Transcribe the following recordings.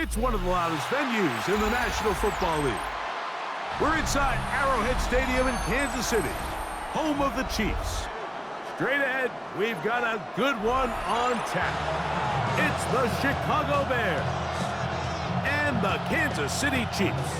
It's one of the loudest venues in the National Football League. We're inside Arrowhead Stadium in Kansas City, home of the Chiefs. Straight ahead, we've got a good one on tap. It's the Chicago Bears and the Kansas City Chiefs.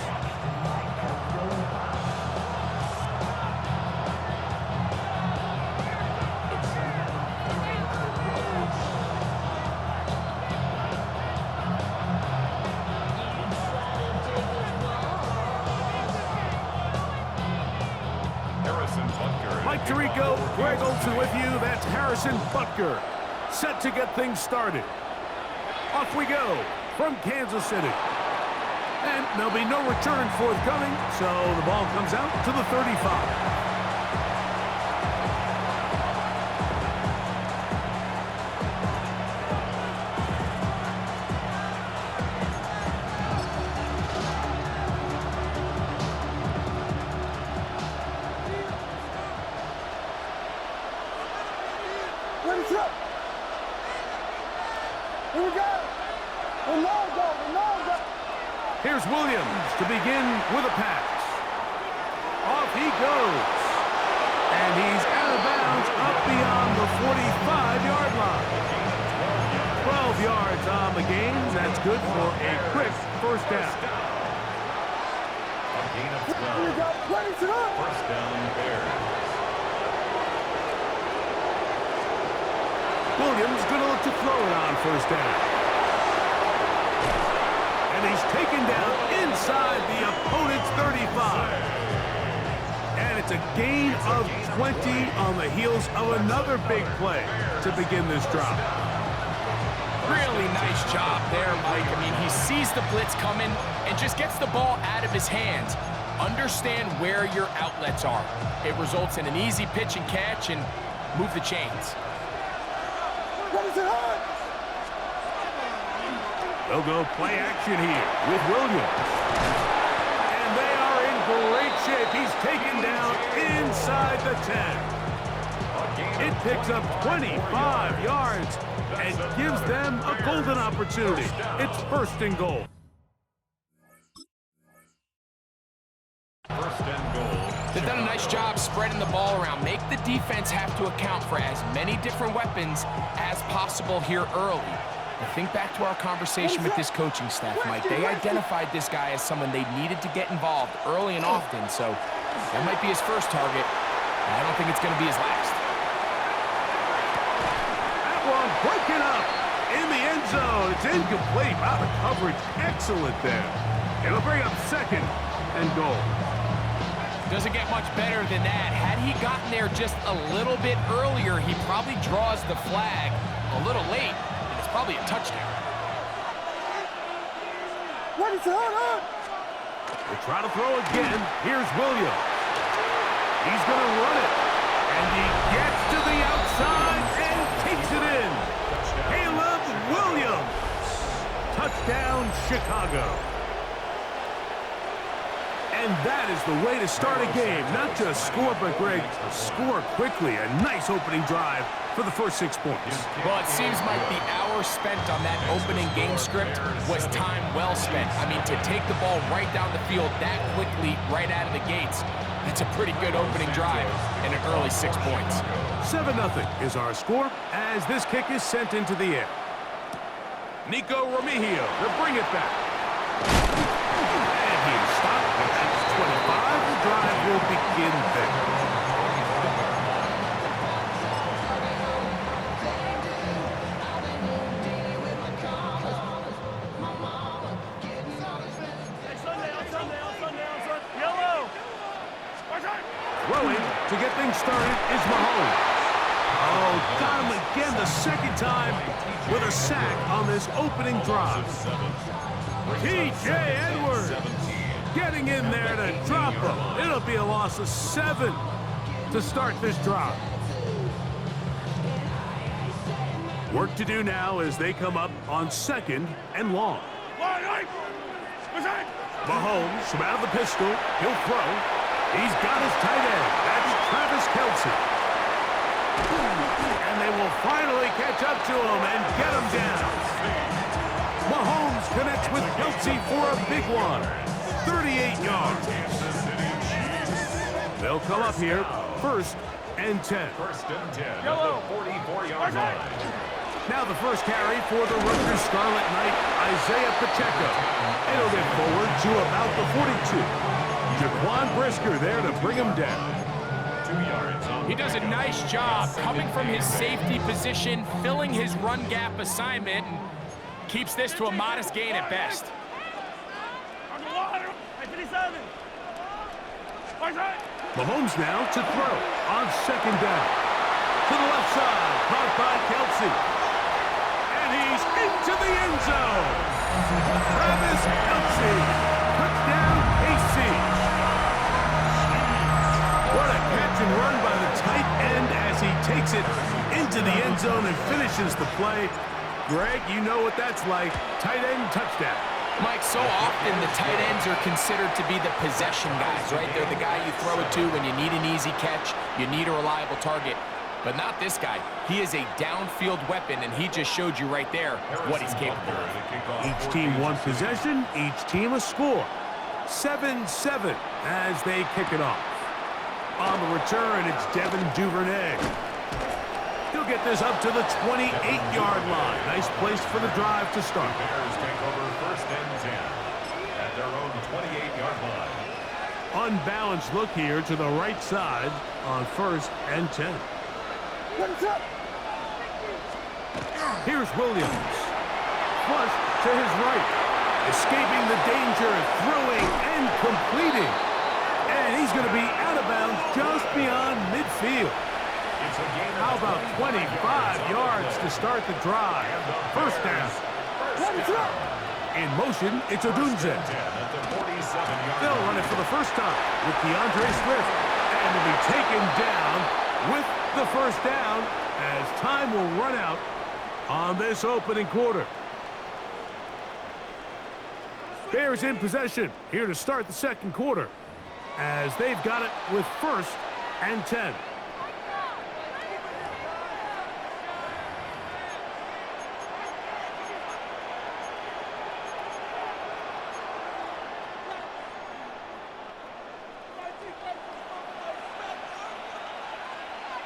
Mike Tirico, Greg Olsen with you. That's Harrison Butker, set to get things started. Off we go from Kansas City. And there'll be no return forthcoming, so the ball comes out to the 35. Here's Williams to begin with a pass. Off he goes. And he's out of bounds up beyond the 45-yard line. 12 yards on the game. That's good for a quick first down. A gain of 12. First down, Bears. Williams going to look to throw it on first down. And he's taken down inside the opponent's 35. And it's a gain of 20 on the heels of another big play to begin this drive. Really nice job there, Mike. I mean, he sees the blitz coming and just gets the ball out of his hands. Understand where your outlets are. It results in an easy pitch and catch and move the chains. What is it on? They'll go play action here with Williams. And they are in great shape. He's taken down inside the 10. It picks up 25 yards and gives them a golden opportunity. It's first and goal. First and goal. They've done a nice job spreading the ball around. Make the defense have to account for as many different weapons as possible here early. Now think back to our conversation with this coaching staff, Mike. They identified this guy as someone they needed to get involved early and often, so that might be his first target. I don't think it's going to be his last. That one broken up in the end zone. It's incomplete. Wow, the coverage excellent there. It'll bring up second and goal. Doesn't get much better than that. Had he gotten there just a little bit earlier, he probably draws the flag a little late. Probably a touchdown. What is it on? They try to throw again. Here's Williams. He's going to run it. And he gets to the outside and takes it in. Caleb Williams. Touchdown, Chicago. And that is the way to start a game. Not just score, but, Greg, score quickly. A nice opening drive for the first 6 points. Well, it seems like the hour spent on that opening game script was time well spent. I mean, to take the ball right down the field that quickly, right out of the gates, that's a pretty good opening drive and an early 6 points. 7-0 is our score as this kick is sent into the air. Nico Remigio to bring it back. And he's stopped. That's 25. The drive will begin there. Throwing to get things started is Mahomes. Oh, got him again the second time with a sack on this opening drive. T.J. Edwards getting in there to drop him. It'll be a loss of 7 to start this drive. Work to do now as they come up on 2nd and long. Mahomes from out of the pistol. He'll throw. He's got his tight end. That's Travis Kelce. And they will finally catch up to him and get him down. Mahomes connects with Kelsey for a big one. 38 yards. They'll come up here, 1st and 10. First and 10 at the 44-yard line. Now the first carry for the Rutgers Scarlet Knight, Isaiah Pacheco. It'll get forward to about the 42. Jaquan Brisker there to bring him down. 2 yards on He does a nice job coming from his safety position, filling his run gap assignment, and keeps this to a modest gain at best. Mahomes now to throw on 2nd down. To the left side, caught by Kelsey. And he's into the end zone. Travis Kelsey, touchdown KC. What a catch and run by the tight end as he takes it into the end zone and finishes the play. Greg, you know what that's like. Tight end touchdown. Mike, so often the tight ends are considered to be the possession guys, right? They're the guy you throw it to when you need an easy catch, you need a reliable target. But not this guy. He is a downfield weapon, and he just showed you right there what he's capable of. Each team one possession, each team a score. 7-7 as they kick it off. On the return, it's Devin Duvernay. He'll get this up to the 28-yard line. Nice place for the drive to start. Bears take over 1st and 10 at their own 28-yard line. Unbalanced look here to the right side on 1st and 10. What is up? Here's Williams. Flush to his right. Escaping the danger, throwing and completing. And he's going to be out of bounds just beyond midfield. How about 25 yards to start the drive? 1st down. What is up? In motion, it's Odunze. They'll run it for the first time with DeAndre Swift. And will be taken down with the 1st down as time will run out on this opening quarter. Bears in possession here to start the 2nd quarter as they've got it with 1st and 10.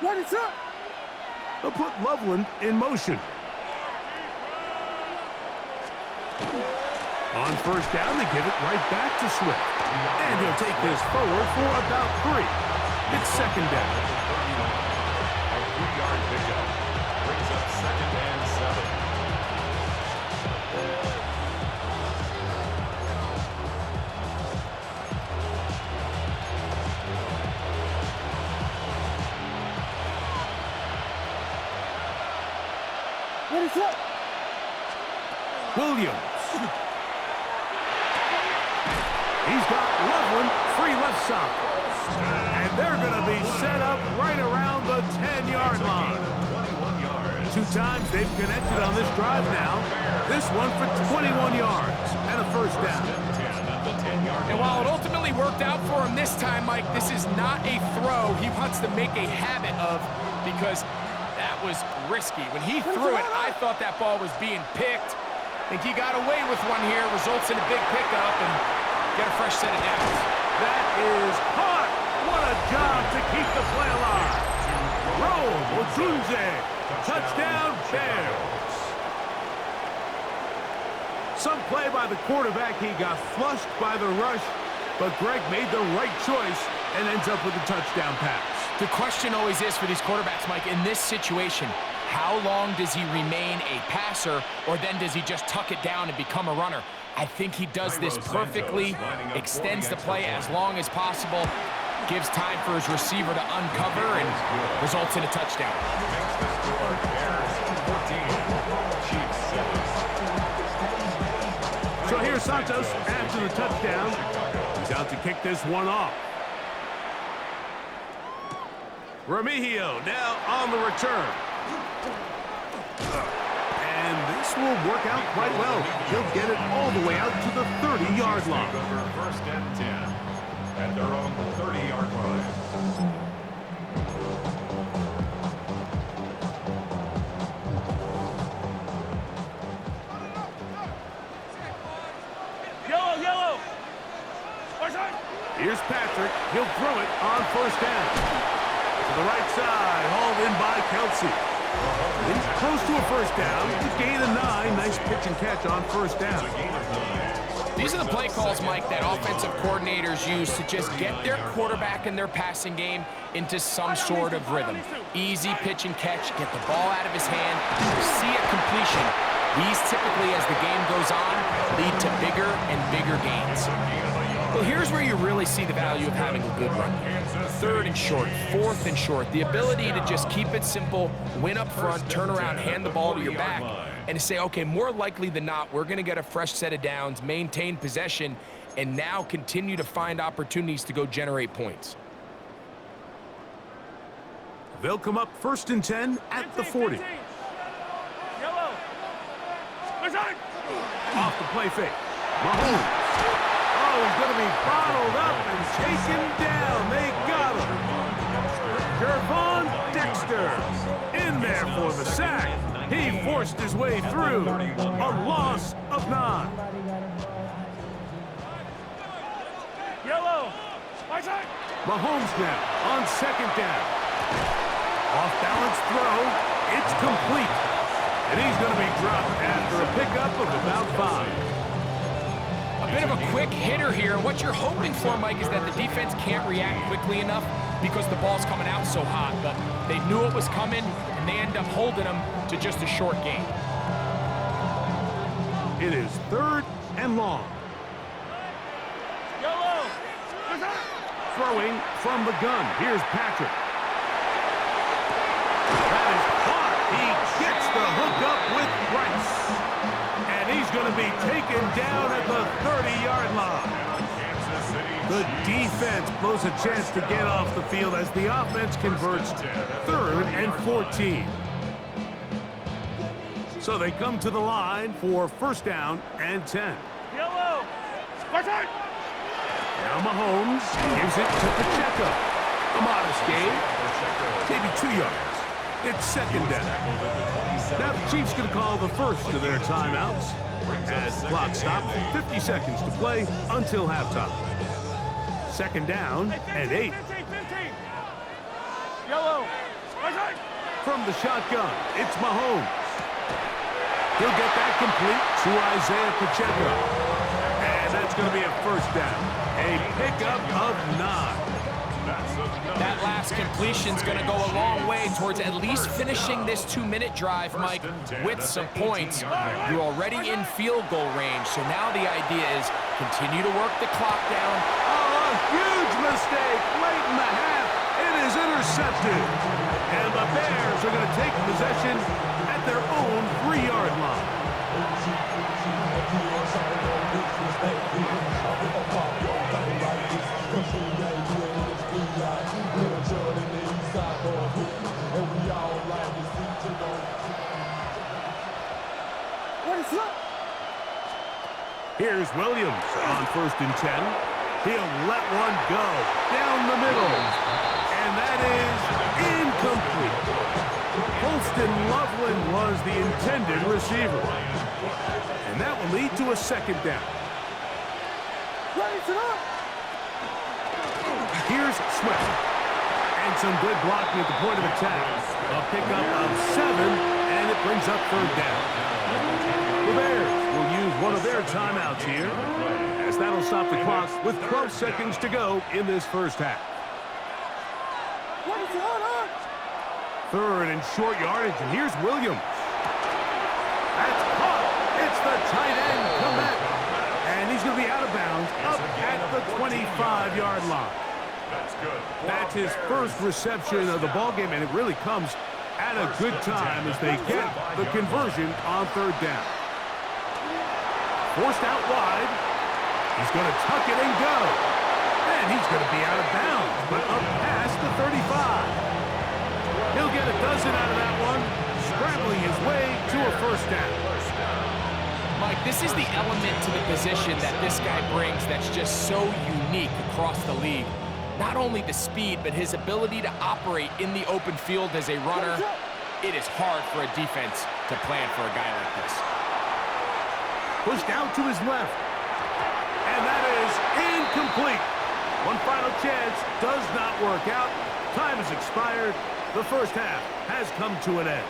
What is up? They'll put Loveland in motion. On 1st down, they give it right back to Swift. And he'll take this forward for about 3. It's 2nd down. A 3-yard pickup brings up 2nd and 7. What is up? Williams. He's got Loveland free left side. And they're going to be set up right around the 10-yard line. 2 times they've connected on this drive now. This one for 21 yards and a 1st down. And while it ultimately worked out for him this time, Mike, this is not a throw he wants to make a habit of because that was risky. When he threw it, I thought that ball was being picked. I think he got away with one here, results in a big pickup, and get a fresh set of downs. That is hot. What a job to keep the play alive. Rome Odunze, touchdown Bears. Some play by the quarterback. He got flushed by the rush, but Greg made the right choice and ends up with a touchdown pass. The question always is for these quarterbacks, Mike, in this situation, how long does he remain a passer, or then does he just tuck it down and become a runner? I think he does this perfectly, extends the play as long as possible, gives time for his receiver to uncover, and results in a touchdown. So here's Santos after the touchdown. He's out to kick this one off. Remigio now on the return. And this will work out quite well. He'll get it all the way out to the 30-yard line. 1st and 10 at their own 30-yard line. Here's Patrick. He'll throw it on first down. To the right side, hauled in by Kelsey. He's close to a first down. It's a gain of 9. Nice pitch and catch on first down. These are the play calls, Mike, that offensive coordinators use to just get their quarterback and their passing game into some sort of rhythm. Easy pitch and catch, get the ball out of his hand, see a completion. These typically, as the game goes on, lead to bigger and bigger gains. Well, here's where you really see the value of having a good run. 3rd and short, 4th and short. The ability to just keep it simple, win up front, turn around, hand the ball to your back, and to say, okay, more likely than not, we're going to get a fresh set of downs, maintain possession, and now continue to find opportunities to go generate points. They'll come up 1st and 10 at the 40. Yellow. Off the play fake. Mahomes. Oh, he's going to be bottled up and taken down. They got him. Gervon Dexter in there for the sack. He forced his way through. A loss of 9. Yellow. Mahomes now on 2nd down. Off-balance throw. It's complete. And he's going to be dropped after a pickup of about 5. A bit of a quick hitter here. What you're hoping for, Mike, is that the defense can't react quickly enough because the ball's coming out so hot. But they knew it was coming, and they end up holding them to just a short gain. It is 3rd and long. Yellow. Throwing from the gun. Here's Patrick. That is caught. He gets the hook up with Bryce. And he's going to be taken down at the 30-yard line. The defense blows a chance to get off the field as the offense converts 3rd and 14. So they come to the line for 1st down and 10. Yellow. Now Mahomes gives it to Pacheco. A modest gain, maybe 2 yards. It's 2nd down. Now the Chiefs going to call the first of their timeouts as the clock stops. 50 seconds to play until halftime. 2nd down and 8. Yellow. From the shotgun, it's Mahomes. He'll get that complete to Isaiah Pacheco. And that's going to be a 1st down. A pickup of 9. That last completion's going to go a long way towards at least finishing this 2-minute drive, Mike, with some points. You're already in field goal range, so now the idea is continue to work the clock down. Oh, a huge mistake late in the half. It is intercepted. And the Bears are going to take possession at their own 3-yard line. Here's Williams on 1st and 10. He'll let one go down the middle. And that is incomplete. Holston Loveland was the intended receiver. And that will lead to a 2nd down. Here's Swift. And some good blocking at the point of attack. A pickup of 7, and it brings up 3rd down. The Bears will use one of their timeouts here, as that'll stop the clock with 12 seconds to go in this 1st half. 3rd and short yardage, and here's Williams. That's caught. It's the tight end comeback. And he's going to be out of bounds up at the 25-yard line. That's his 1st reception of the ballgame, and it really comes at a good time as they get the conversion on 3rd down. Forced out wide. He's going to tuck it and go. And he's going to be out of bounds, but up past the 35. He'll get a dozen out of that one, scrambling his way to a 1st down. Mike, this is the element to the position that this guy brings that's just so unique across the league. Not only the speed, but his ability to operate in the open field as a runner. It is hard for a defense to plan for a guy like this. Pushed out to his left. And that is incomplete. One final chance does not work out. Time has expired. The first half has come to an end.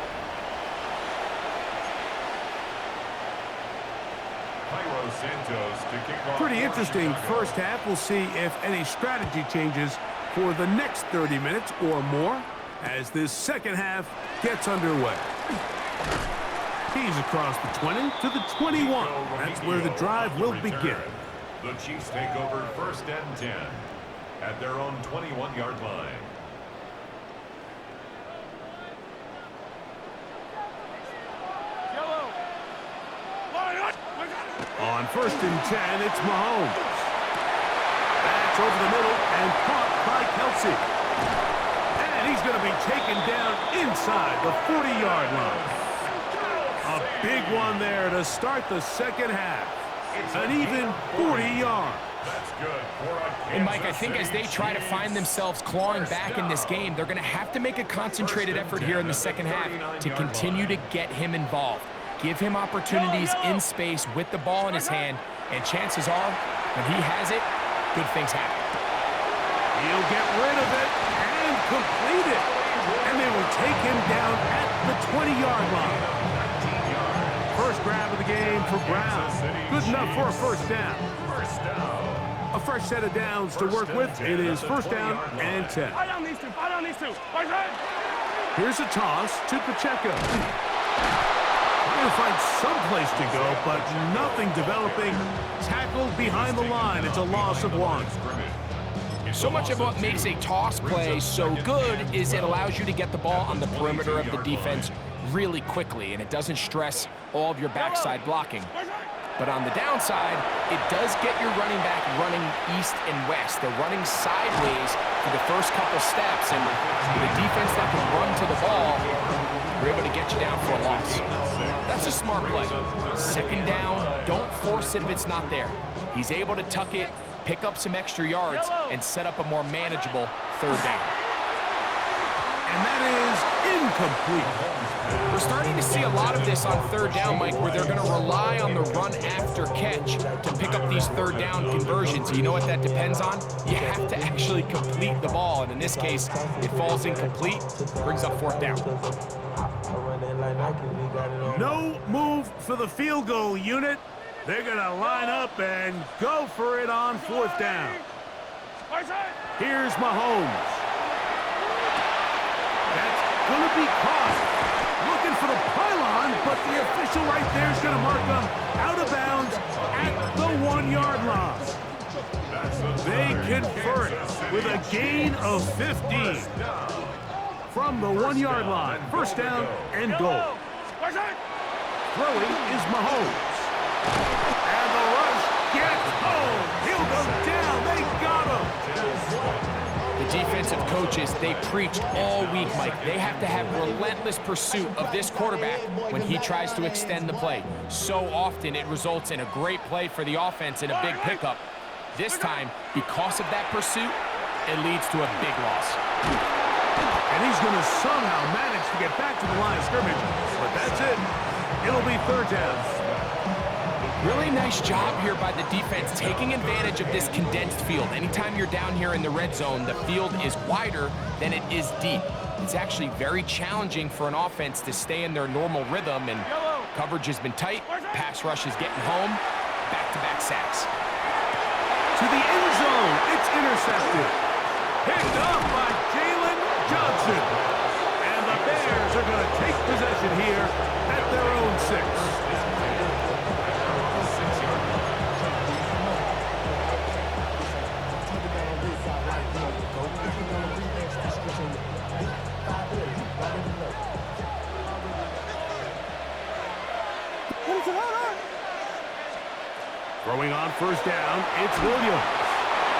Pretty interesting first half. We'll see if any strategy changes for the next 30 minutes or more as this second half gets underway. He's across the 20 to the 21. That's where the drive will begin. The Chiefs take over first and 10 at their own 21-yard line. On first and 10, it's Mahomes. That's over the middle and caught by Kelsey. And he's going to be taken down inside the 40-yard line. A big one there to start the second half. An even 40 yards. That's good. And Mike, I think as they try to find themselves clawing back in this game, they're going to have to make a concentrated effort here in the second half to continue to get him involved. Give him opportunities in space with the ball in his hand, and chances are, when he has it, good things happen. He'll get rid of it and complete it. And they will take him down at the 20-yard line. First grab of the game for Brown. Good enough for a first down. A fresh set of downs to work with. It is first down and 10. Here's a toss to Pacheco. Trying to find some place to go, but nothing developing. Tackled behind the line. It's a loss of 1. So much of what makes a toss play so good is it allows you to get the ball on the perimeter of the defense really quickly, and it doesn't stress all of your backside blocking. But on the downside, it does get your running back running east and west. They're running sideways for the first couple steps, and the defense that can run to the ball, we're able to get you down for a loss. That's a smart play. Second down, don't force it if it's not there. He's able to tuck it, pick up some extra yards, and set up a more manageable third down. And that is incomplete. We're starting to see a lot of this on third down, Mike, where they're going to rely on the run after catch to pick up these third down conversions. You know what that depends on? You have to actually complete the ball, and in this case, it falls incomplete, brings up fourth down. No move for the field goal unit. They're going to line up and go for it on fourth down. Here's Mahomes. That's going to be caught. Looking for the pylon, but the official right there is going to mark them out of bounds at the 1-yard line. They convert with a gain of 15 from the 1-yard line. First down and goal. Throwing is Mahomes. And the rush gets home. He'll go down. They got him. The defensive coaches, they preached all week, Mike. They have to have relentless pursuit of this quarterback when he tries to extend the play. So often it results in a great play for the offense and a big pickup. This time, because of that pursuit, it leads to a big loss. And he's going to somehow manage to get back to the line of scrimmage, but that's it. It'll be third down. Really nice job here by the defense, taking advantage of this condensed field. Anytime you're down here in the red zone, the field is wider than it is deep. It's actually very challenging for an offense to stay in their normal rhythm, and coverage has been tight. Pass rush is getting home. Back-to-back sacks. To the end zone, it's intercepted. Picked up by Jalen Johnson. And the Bears are going to take possession here at their own 6. Throwing on first down, it's Williams.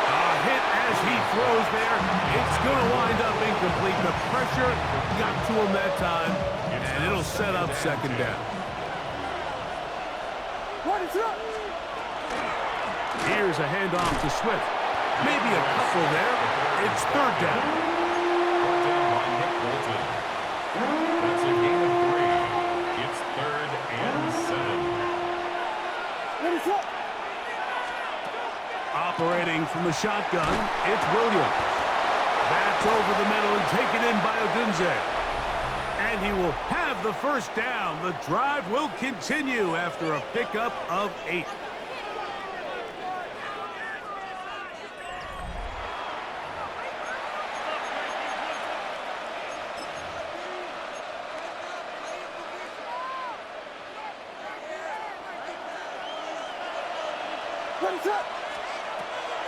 A hit as he throws there. It's going to wind up incomplete. The pressure got to him that time, and it'll set up second down. Here's a handoff to Swift. Maybe a couple there. It's third down. That's a gain of 3. It's third and 7. Operating from the shotgun, it's Williams. That's over the middle and taken in by Odunze. And he will have the first down. The drive will continue after a pickup of 8.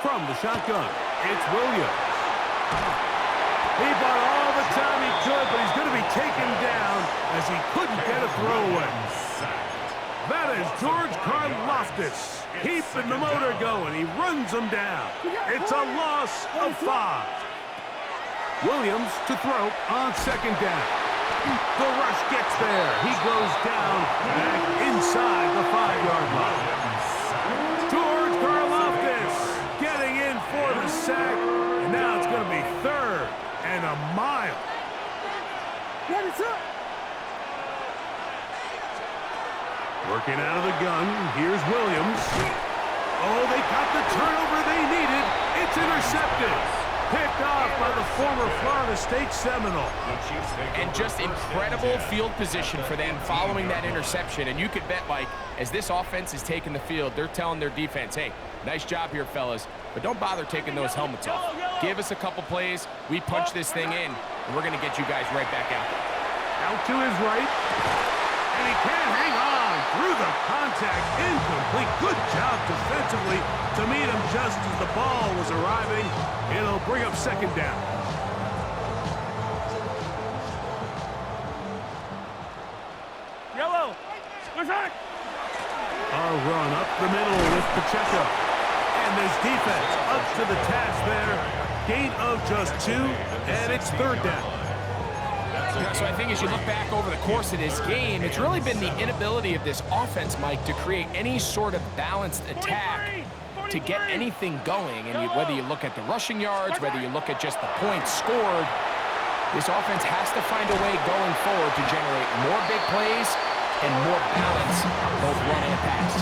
From the shotgun, it's Williams. He bought all the time he could, but he's going to be taken down as he couldn't get a throwaway. That is George Karlaftis keeping the motor going. He runs him down. It's a loss of 5. Williams to throw on second down. The rush gets there. He goes down back inside the 5-yard line. George Karlaftis getting in for the sack, and now it's going to be 3rd and a mile. Working out of the gun, here's Williams. Oh, they got the turnover they needed. It's intercepted. Picked off by the former Florida State Seminole. And just incredible field position for them following that interception. And you could bet, Mike, as this offense is taking the field, they're telling their defense, hey, nice job here, fellas, but don't bother taking those helmets off. Give us a couple plays, we punch this thing in, and we're going to get you guys right back out there. Out to his right, and he can't hang on through the contact. Incomplete. Good job defensively to meet him just as the ball was arriving. It'll bring up second down. Yellow. Attack. A run up the middle with Pacheco. And this defense up to the task there. Gain of just 2, and it's 3rd down. Yeah, so I think as you look back over the course of this game, it's really been the inability of this offense, Mike, to create any sort of balanced attack to get anything going. And whether you look at the rushing yards, whether you look at just the points scored, this offense has to find a way going forward to generate more big plays and more balance, both run and pass.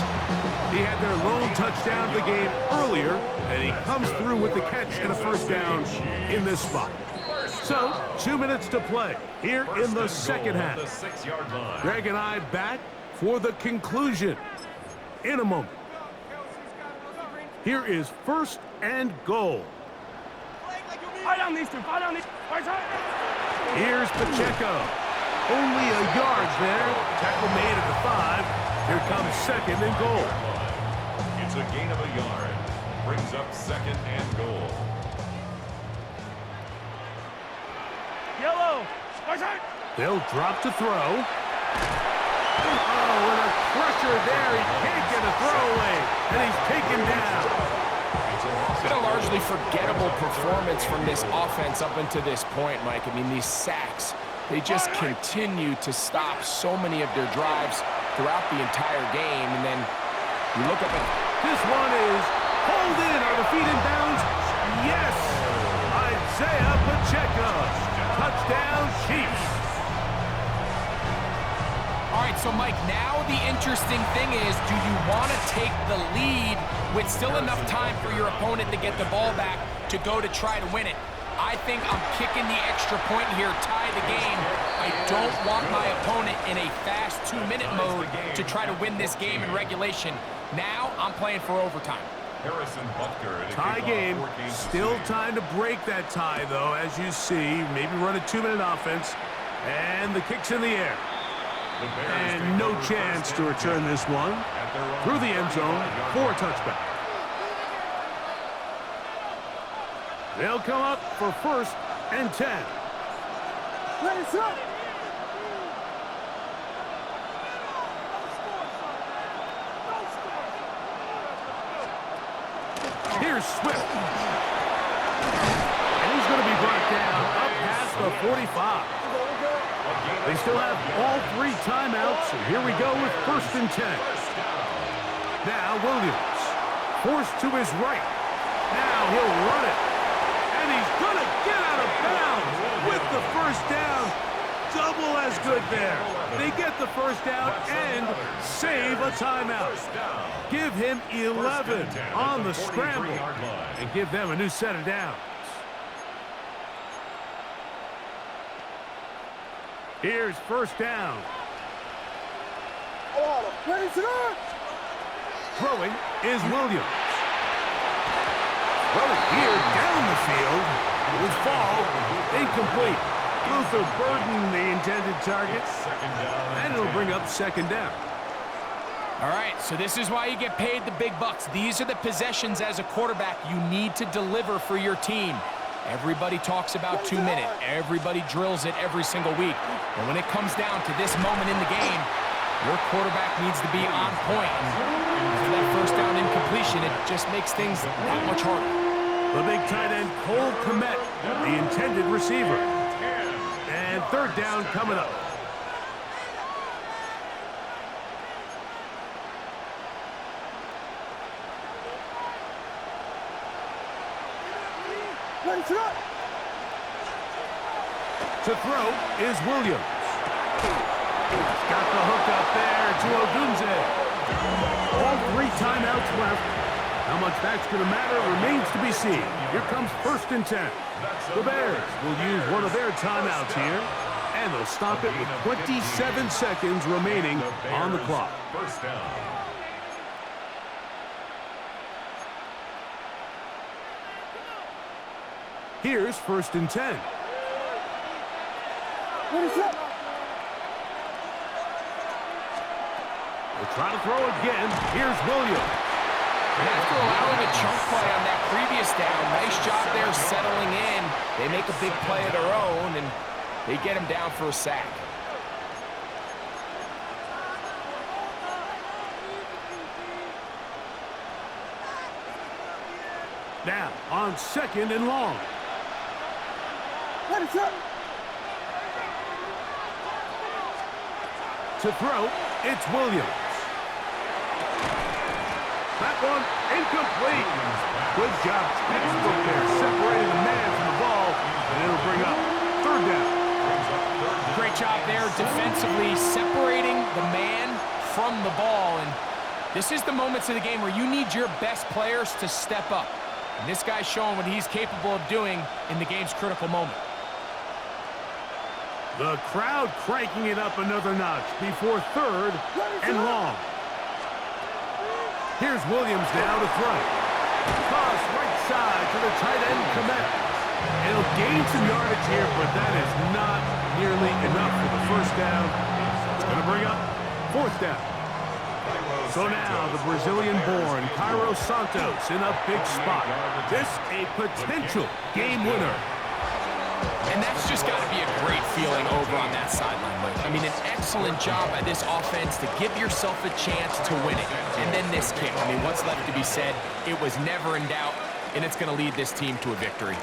He had their lone touchdown of the game earlier, and he comes through with the catch and a first down in this spot. So, 2 minutes to play here in the second half. Greg and I back for the conclusion in a moment. Here is 1st and goal. Here's Pacheco. Only a yard there. Tackle made at the 5. Here comes 2nd and goal. It's a gain of a yard. Brings up 2nd and goal. Yellow. They'll drop to throw. Oh, and a pressure there. He can't get a throwaway, and he's taken down. Been a largely forgettable performance from this offense up until this point, Mike. I mean, these sacks, they just continue to stop so many of their drives throughout the entire game. And then you look up at this one is pulled in. Are the feet in bounds? Yes. Isaiah Pacheco. Touchdown, Chiefs. All right, so Mike, now the interesting thing is, do you want to take the lead with still enough time for your opponent to get the ball back to go to try to win it? I think I'm kicking the extra point here, tie the game. I don't want my opponent in a fast 2-minute mode to try to win this game in regulation. Now I'm playing for overtime. Tie game. Still time to break that tie, though, as you see. Maybe run a 2-minute offense. And the kick's in the air. And no chance to return this one through the end zone for a touchback. They'll come up for 1st and 10. Let's up. Here's Swift. And he's going to be brought down up past the 45. They still have all 3 timeouts, and here we go with 1st and 10. Now Williams, forced to his right. Now he'll run it. And he's going to get out of bounds with the first down. double as good there. They get the first down and save a timeout. Give him 11 on the scramble and give them a new set of downs. Here's first down. Throwing is Williams. Throwing here down the field. It will fall. Incomplete. Luther burdened the intended target. And it'll bring up second down. All right, so this is why you get paid the big bucks. These are the possessions as a quarterback you need to deliver for your team. Everybody talks about 2 minutes. Everybody drills it every single week. But when it comes down to this moment in the game, your quarterback needs to be on point. And for that first down incompletion, it just makes things that much harder. The big tight end, Cole Kmet, the intended receiver. And third down coming up. To throw is Williams. He's got the hook up there to Ogunze. All 3 timeouts left. How much that's going to matter remains to be seen. Here comes first and 10. The Bears will use one of their timeouts here, and they'll stop it with 27 seconds remaining on the clock. First down. Here's first and 10. They'll try to throw again. Here's Williams. And after allowing a chunk play on that previous down, nice job there settling in. They make a big play of their own, and they get him down for a sack. Now on second and long. To throw, it's Williams. That one incomplete. Good job, textbook there, separating the man from the ball, and it'll bring up third down. Great job there defensively, separating the man from the ball. And this is the moments of the game where you need your best players to step up. And this guy's showing what he's capable of doing in the game's critical moment. The crowd cranking it up another notch before third and long. Here's Williams now to throw. Toss right side to the tight end, Kmet. It'll gain some yardage here, but that is not nearly enough for the first down. It's going to bring up fourth down. So now the Brazilian-born Cairo Santos in a big spot. This a potential game winner. And that's just got to be a great feeling over on that sideline, Mike. I mean, an excellent job by this offense to give yourself a chance to win it. And then this kick. I mean, what's left to be said? It was never in doubt, and it's going to lead this team to a victory.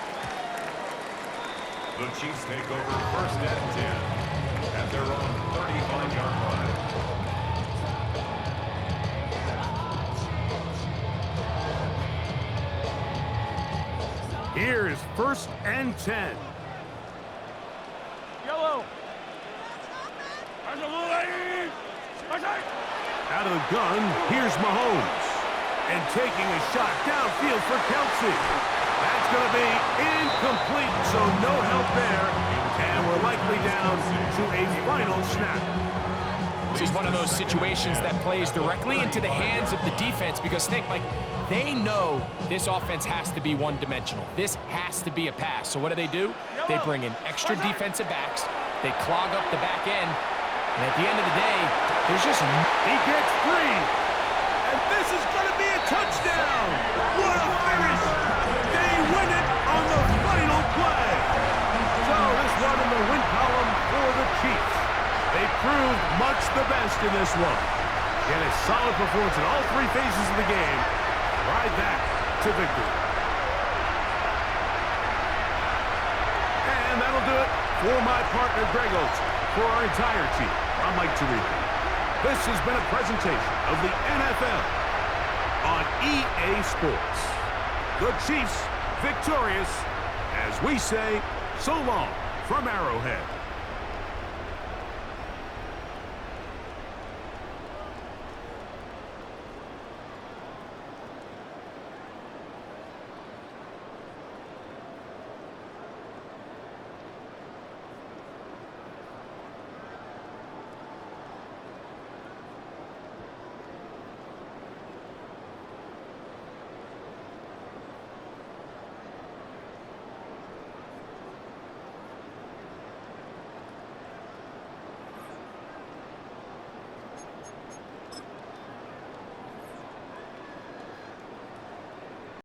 The Chiefs take over first and 10 at their own 35-yard line. Here's first and 10. Yellow. Out of the gun, here's Mahomes. And taking a shot downfield for Kelsey. That's going to be incomplete, so no help there. And we're likely down to a final snap. This is one of those situations that plays directly into the hands of the defense because think, like, they know this offense has to be one-dimensional. This has to be a pass. So what do? They bring in extra defensive backs. They clog up the back end. And at the end of the day, there's just... He gets free. And this is going to be a touchdown. What a finish. They win it on the final play. So this one in the win column for the Chiefs. They proved much the best in this one. Get a solid performance in all 3 phases of the game. Ride that to victory. And that'll do it for my partner, Greg Oates. For our entire team, I'm Mike Tirico. This has been a presentation of the NFL on EA Sports. The Chiefs victorious, as we say, so long from Arrowhead.